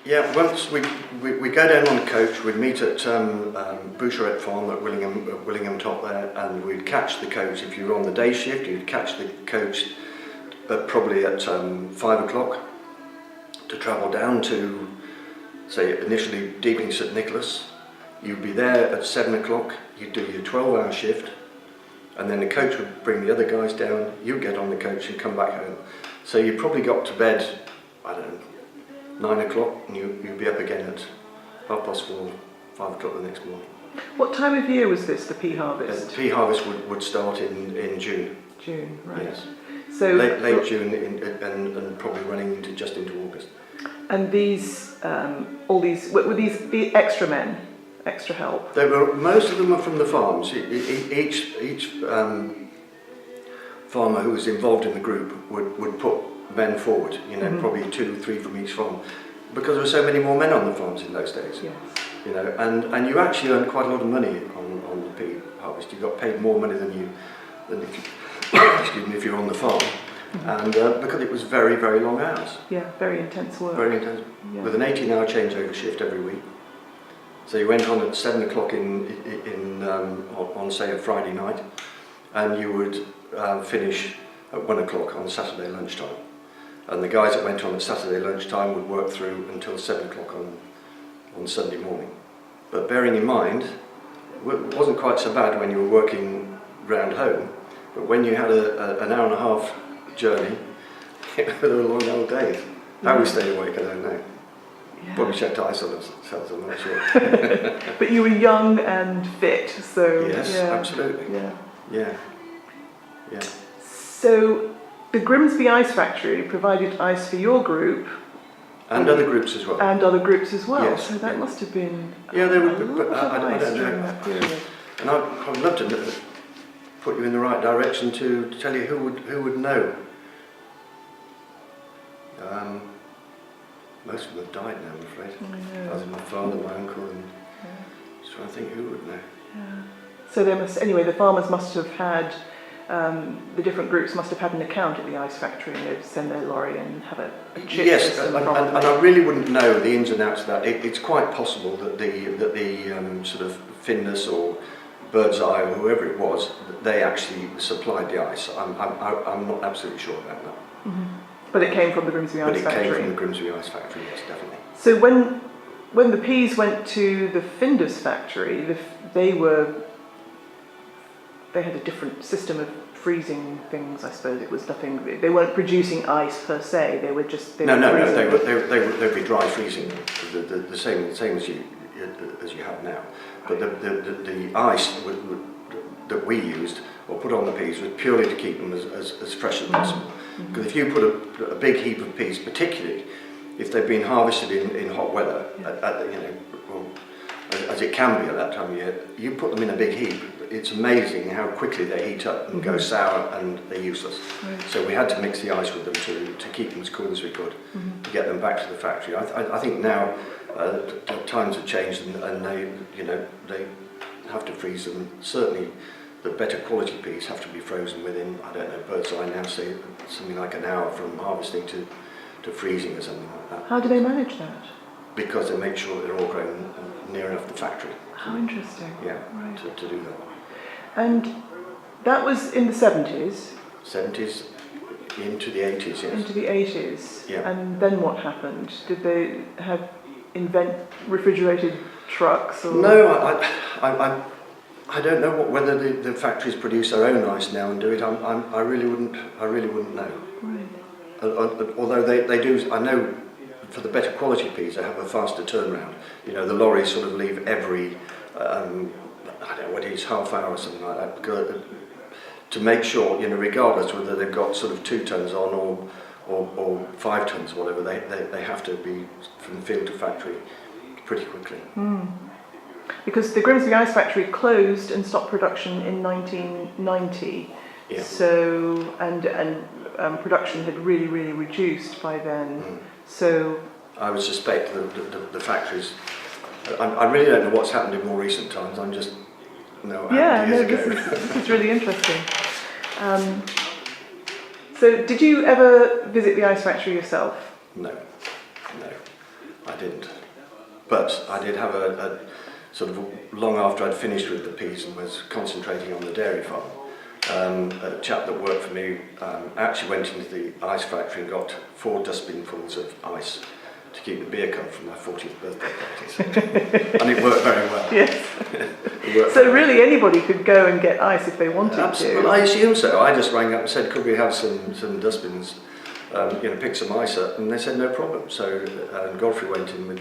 Yeah, once we go down on the coach, we'd meet at Boucherette Farm at Willingham Top there, and we'd catch the coach. If you were on the day shift, you'd catch the coach probably at 5 o'clock to travel down to, say, initially Deeping St Nicholas. You'd be there at 7 o'clock, you'd do your 12-hour shift, and then the coach would bring the other guys down, you'd get on the coach and come back home. So you probably got to bed, I don't know, 9 o'clock, and you'd be up again at 4:30, 5 o'clock the next morning. What time of year was this, the pea harvest? The pea harvest would start in June. June, right. Yes. So late June and probably running into August. And these, all these, were these the extra men, extra help? Most of them are from the farms. Each farmer who was involved in the group would put men forward, probably 2 or 3 from each farm, because there were so many more men on the farms in those days. Yes. And you actually earned quite a lot of money on the pea harvest. You got paid more money than if you excuse me, if you're on the farm, and because it was very, very long hours. Yeah, very intense work. Very intense, with an 18-hour changeover shift every week. So you went on at 7 o'clock on say a Friday night, and you would finish at 1 o'clock on Saturday lunchtime. And the guys that went on at Saturday lunchtime would work through until 7 o'clock on Sunday morning. But bearing in mind, it wasn't quite so bad when you were working round home, but when you had an hour and a half journey, they were long old days. How we stayed awake, I don't know. Yeah. Probably checked ice on ourselves, I'm not sure. But you were young and fit, so... Yes, yeah. absolutely. Yeah. So the Grimsby Ice Factory provided ice for your group. And other groups as well. And other groups as well. Yes, so that must have been they would, a lot of I ice don't during know. that period. And I'd love to put you in the right direction to tell you who would know. Most of them have died now, I'm afraid. Other than my father, my uncle, and just trying to think who would know. Yeah. So they must, anyway, the farmers must have had, the different groups must have had an account at the ice factory, and they'd send their lorry and have a chip yes, system. and I really wouldn't know the ins and outs of that. It's quite possible that the sort of Findus or Birds Eye or whoever it was, they actually supplied the ice. I'm not absolutely sure about that. Mm-hmm. But it came from the Grimsby Ice Factory. But it came from the Grimsby Ice Factory, yes, definitely. So when the peas went to the Findus factory, they had a different system of freezing things. I suppose it was nothing. They weren't producing ice per se. They were just. No. They'd be dry freezing, the same as you have now. But the ice that we used or put on the peas was purely to keep them as fresh as possible. Because if you put a big heap of peas, particularly if they've been harvested in hot weather, as it can be at that time of year, you put them in a big heap. It's amazing how quickly they heat up and go sour, and they're useless. Right. So we had to mix the ice with them to keep them as cool as we could, to get them back to the factory. I think now times have changed, and they have to freeze them. Certainly, the better quality peas have to be frozen within, I don't know, Birds Eye now say something like an hour from harvesting to freezing or something like that. How do they manage that? Because they make sure they're all grown near enough the factory. How interesting. Yeah, right. to do that. And that was in the 70s? 70s into the 80s, yes. Into the 80s? Yeah. And then what happened? Did they invent refrigerated trucks? Or? No, I don't know whether the factories produce their own ice now and do it. I really wouldn't know. Right. Although they do, I know for the better quality peas they have a faster turnaround. The lorries sort of leave every I don't know what it is, half hour or something like that, to make sure, regardless whether they've got sort of 2 tons on or 5 tons, whatever, they have to be from field to factory pretty quickly. Because the Grimsby Ice Factory closed and stopped production in 1990. Yeah. So and production had really reduced by then. So I would suspect the factories. I really don't know what's happened in more recent times. I'm just this is really interesting. So did you ever visit the ice factory yourself? No. I didn't. But I did have a sort of long after I'd finished with the peas and was concentrating on the dairy farm. A chap that worked for me actually went into the ice factory and got 4 dustbinfuls of ice to keep the beer cup from my 40th birthday party. And it worked very well. Yes. So really anybody could go and get ice if they wanted Absolutely. to. Well, I assume so. I just rang up and said, could we have some dustbins, pick some ice up, and they said no problem. So Godfrey went in with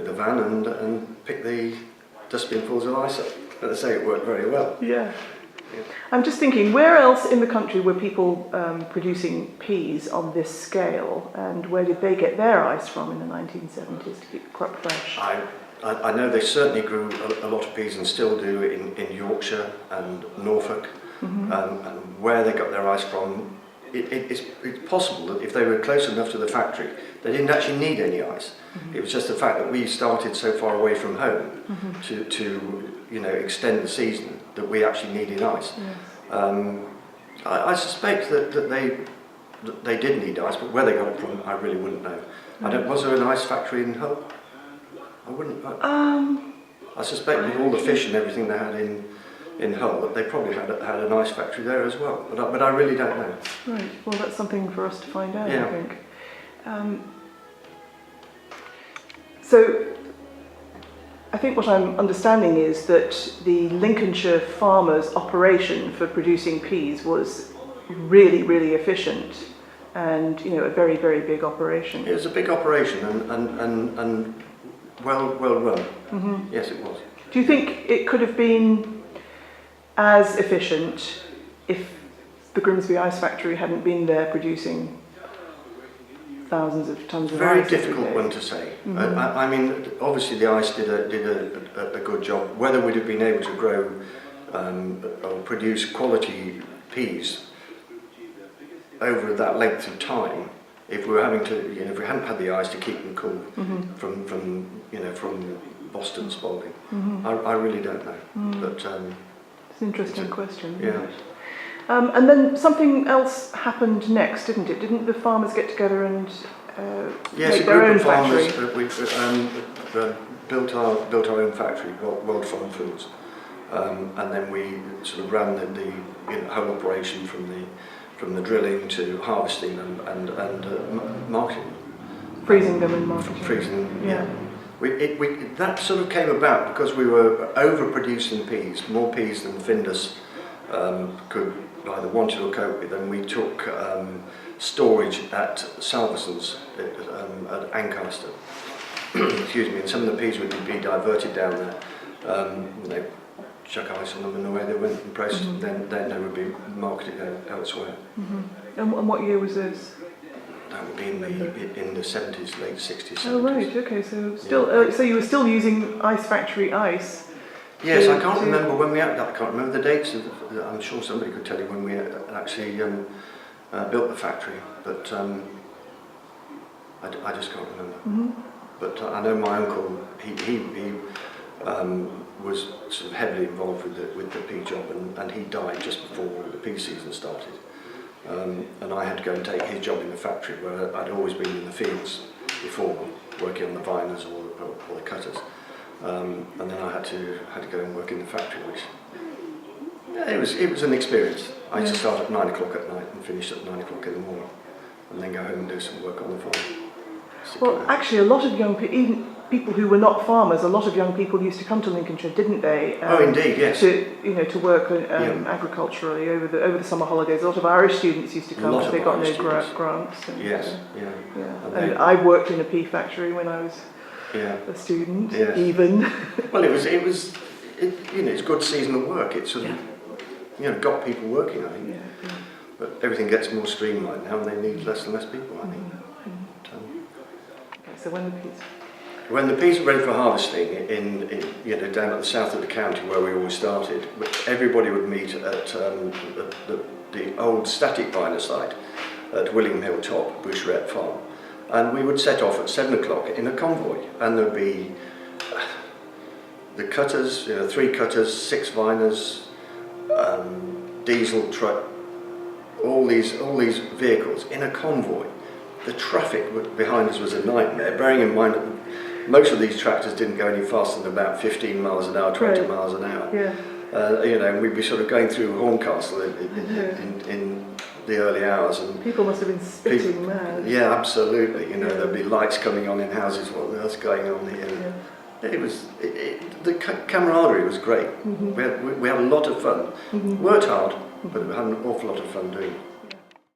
the van and picked the dustbinfuls of ice up. And I say it worked very well. Yeah. I'm just thinking, where else in the country were people producing peas on this scale, and where did they get their ice from in the 1970s to keep the crop fresh? I know they certainly grew a lot of peas and still do in Yorkshire and Norfolk, and where they got their ice from, it's possible that if they were close enough to the factory, they didn't actually need any ice. It was just the fact that we started so far away from home to extend the season that we actually needed ice. Yes. I suspect that they did need ice, but where they got it from, I really wouldn't know. Was there an ice factory in Hull? I wouldn't know. I suspect with all the fish and everything they had in Hull, that they probably had an ice factory there as well. But I really don't know. Right. Well, that's something for us to find out, I think. So I think what I'm understanding is that the Lincolnshire farmers' operation for producing peas was really, really efficient, and a very, very big operation. It was a big operation and well run. Yes, it was. Do you think it could have been as efficient if the Grimsby Ice Factory hadn't been there producing thousands of tons of Very ice? difficult one to say. I mean, obviously the ice did a good job. Whether we'd have been able to grow or produce quality peas over that length of time, if we were having to, if we hadn't had the ice to keep them cool from Boston Spalding, I really don't know. But it's an interesting question. Yeah. And then something else happened next, didn't it? Didn't the farmers get together and yes, make their own a group of factory? farmers built our own factory, World Farm Foods, and then we sort of ran the whole operation from the drilling to harvesting them and marketing. Freezing them and marketing. Freezing, yeah. That sort of came about because we were overproducing peas, more peas than Findus could either wanted or cope with, and we took storage at Salverson's at Ancaster. Excuse me, and some of the peas would be diverted down there. They chuck ice on them and away they went and processed, then they would be marketed elsewhere. And what year was this? That would be in the 70s, late 60s, 70s. Oh right, okay, so still, so you were still using ice factory ice? Yes, I can't remember when I can't remember the dates. I'm sure somebody could tell you when we actually built the factory, but I just can't remember. But I know my uncle, he was sort of heavily involved with the pea job, and he died just before the pea season started. And I had to go and take his job in the factory, where I'd always been in the fields before, working on the viners or the cutters. And then I had to go and work in the factory, which it was an experience. I used to start at 9 o'clock at night and finish at 9 o'clock in the morning, and then go home and do some work on the farm. Well, actually, a lot of young people, even people who were not farmers, a lot of young people used to come to Lincolnshire, didn't they? Oh, indeed, yes. To work agriculturally over the summer holidays. A lot of Irish students used to come because they got no grants. And, yes, And I worked in a pea factory when I was a student, even. Well, it's good seasonal work. It's sort of, got people working, I think. Yeah. But everything gets more streamlined now, and they need less and less people, I think. Okay, so when the peas were ready for harvesting down at the south of the county where we always started, everybody would meet at the old static viner site at Willingham Hill Top, Boucherette Farm. And we would set off at 7 o'clock in a convoy, and there'd be the cutters, 3 cutters, 6 viners, diesel truck, all these vehicles in a convoy, the traffic behind us was a nightmare, bearing in mind that most of these tractors didn't go any faster than about 15 miles an hour, 20 Right. miles an hour. Yeah. You know, and we'd be sort of going through Horncastle in the early hours, and People must have been spitting mad. yeah, absolutely. You know, Yeah. there'd be lights coming on in houses. What on earth's going on here? Yeah. The camaraderie was great. Mhm. We had a lot of fun. Mhm. Worked hard, but we had an awful lot of fun doing it.